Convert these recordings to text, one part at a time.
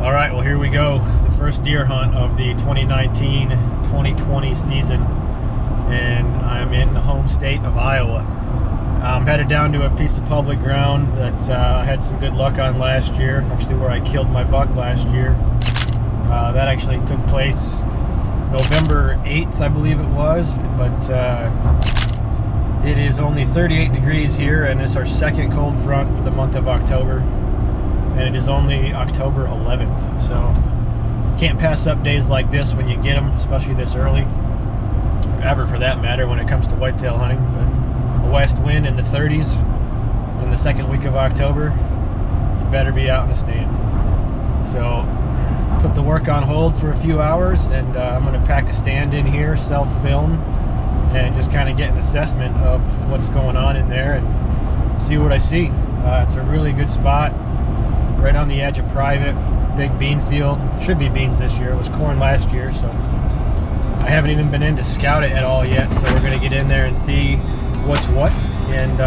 All right, well, here we go. The first deer hunt of the 2019-2020 season, and I'm in the home state of Iowa. I'm headed down to a piece of public ground that I had some good luck on last year, actually where I killed my buck last year. That actually took place November 8th, I believe it was, but it is only 38 degrees here, and it's our second cold front for the month of October. And it is only October 11th, so can't pass up days like this when you get them, especially this early, or ever for that matter when it comes to whitetail hunting. But a west wind in the 30s in the second week of October, you better be out in the stand. So put the work on hold for a few hours, and I'm going to pack a stand in here, self-film, and just kind of get an assessment of what's going on in there and see what I see. It's a really good spot. Right on the edge of private, big bean field. Should be beans this year. It was corn last year, so I haven't even been in to scout it at all yet. So we're gonna get in there and see what's what, and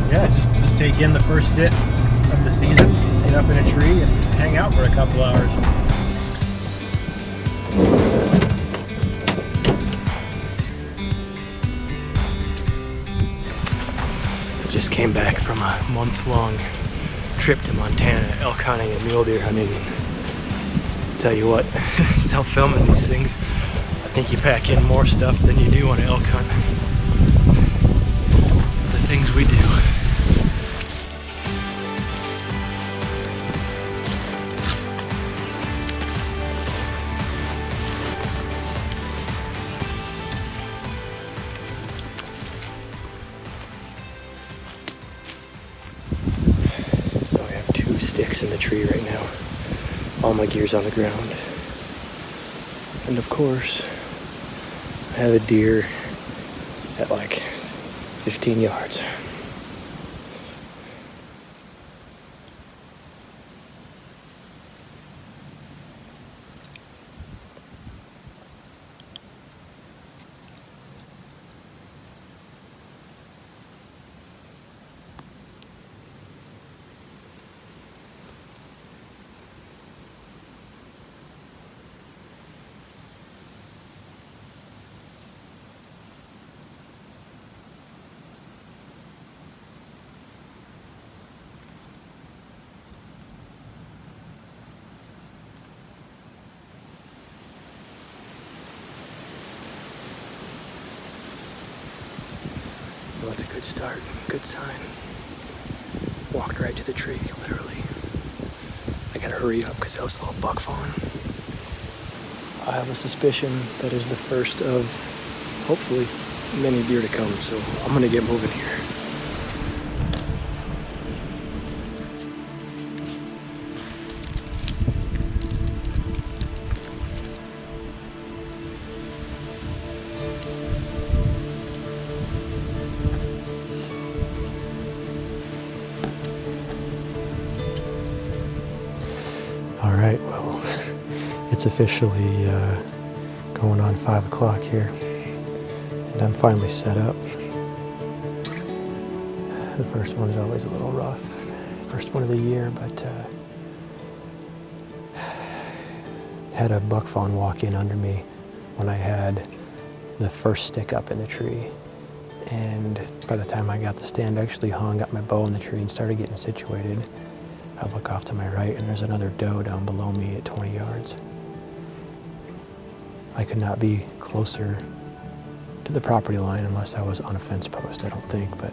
yeah, just take in the first sit of the season, get up in a tree, and hang out for a couple hours. I just came back from a month-long trip to Montana, elk hunting and mule deer hunting. Tell you what, self-filming these things, I think you pack in more stuff than you do on an elk hunt. The things we do. Sticks in the tree right now. All my gear's on the ground. And of course, I have a deer at like 15 yards. Well, that's a good start, good sign. Walked right to the tree, literally. I gotta hurry up because that was a little buck fawn. I have a suspicion that is the first of, hopefully, many deer to come, so I'm gonna get moving here. All right, well, it's officially going on 5 o'clock here, and I'm finally set up. The first one's always a little rough, first one of the year, but had a buck fawn walk in under me when I had the first stick up in the tree, and by the time I got the stand actually hung, got my bow in the tree and started getting situated, I look off to my right and there's another doe down below me at 20 yards. I could not be closer to the property line unless I was on a fence post, I don't think, but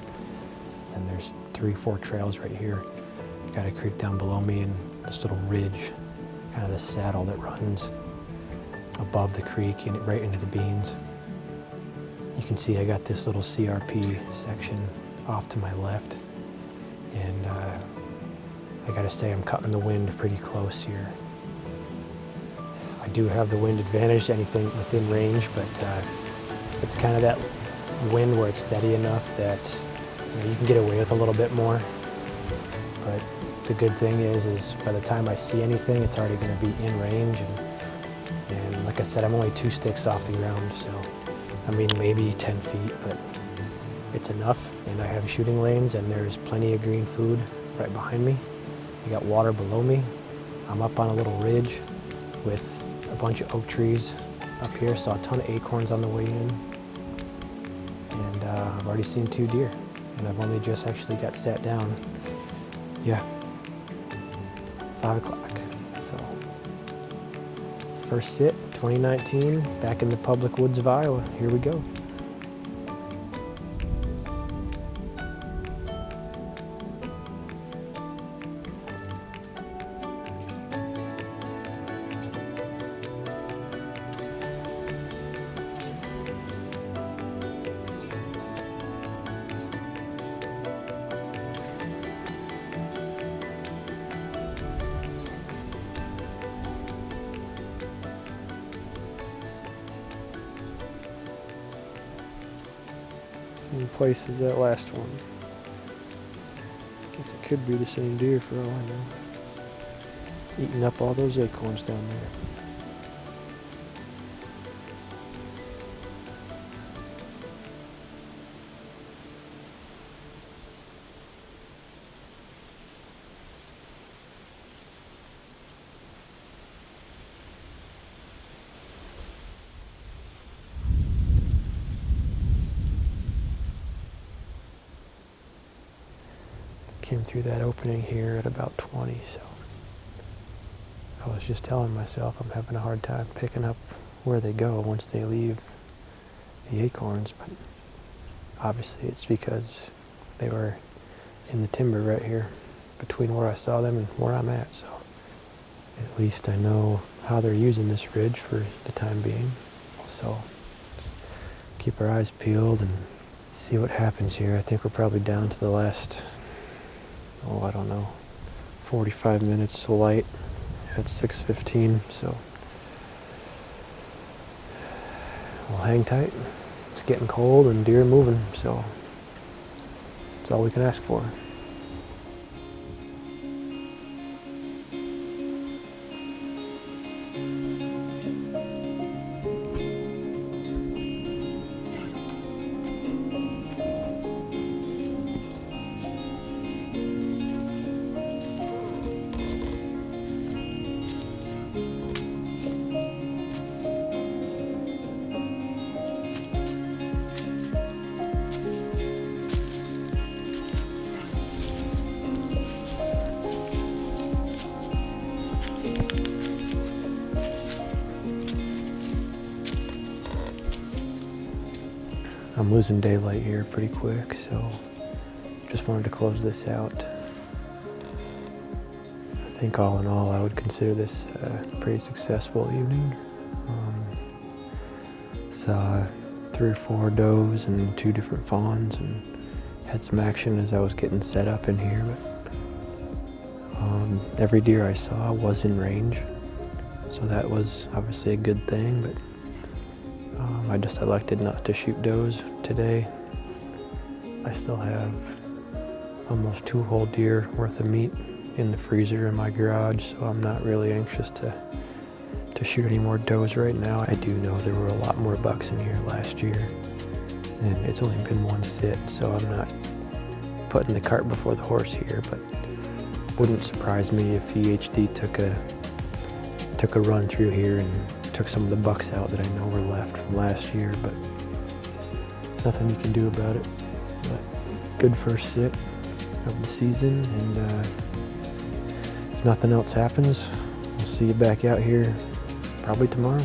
then there's 3-4 trails right here. You got a creek down below me and this little ridge, kind of the saddle that runs above the creek and right into the beans. You can see I got this little CRP section off to my left, and I gotta say I'm cutting the wind pretty close here. I do have the wind advantage to anything within range, but it's kind of that wind where it's steady enough that you can get away with a little bit more. But the good thing is by the time I see anything, it's already gonna be in range. And like I said, I'm only 2 sticks off the ground, so I mean maybe 10 feet, but it's enough. And I have shooting lanes and there's plenty of green food right behind me. I got water below me, I'm up on a little ridge with a bunch of oak trees up here. Saw a ton of acorns on the way in. And I've already seen 2 deer. And I've only just actually got sat down. Yeah, 5 o'clock. So, first sit, 2019, back in the public woods of Iowa. Here we go. Same place as that last one. Guess it could be the same deer for all I know. Eating up all those acorns down there. Came through that opening here at about 20, so I was just telling myself I'm having a hard time picking up where they go once they leave the acorns, but obviously it's because they were in the timber right here between where I saw them and where I'm at, so at least I know how they're using this ridge for the time being. So just keep our eyes peeled and see what happens here. I think we're probably down to the last, I don't know, 45 minutes light at 6:15, so we'll hang tight. It's getting cold and deer moving, so that's all we can ask for. I'm losing daylight here pretty quick, so just wanted to close this out. I think all in all, I would consider this a pretty successful evening. Saw 3 or 4 does and 2 different fawns, and had some action as I was getting set up in here. But every deer I saw was in range, so that was obviously a good thing. But I just elected not to shoot does today. I still have almost 2 whole deer worth of meat in the freezer in my garage, so I'm not really anxious to shoot any more does right now. I do know there were a lot more bucks in here last year, and it's only been 1 sit, so I'm not putting the cart before the horse here, but wouldn't surprise me if EHD took a run through here and took some of the bucks out that I know were left from last year, but nothing you can do about it. But good first sit of the season, and if nothing else happens, we'll see you back out here probably tomorrow.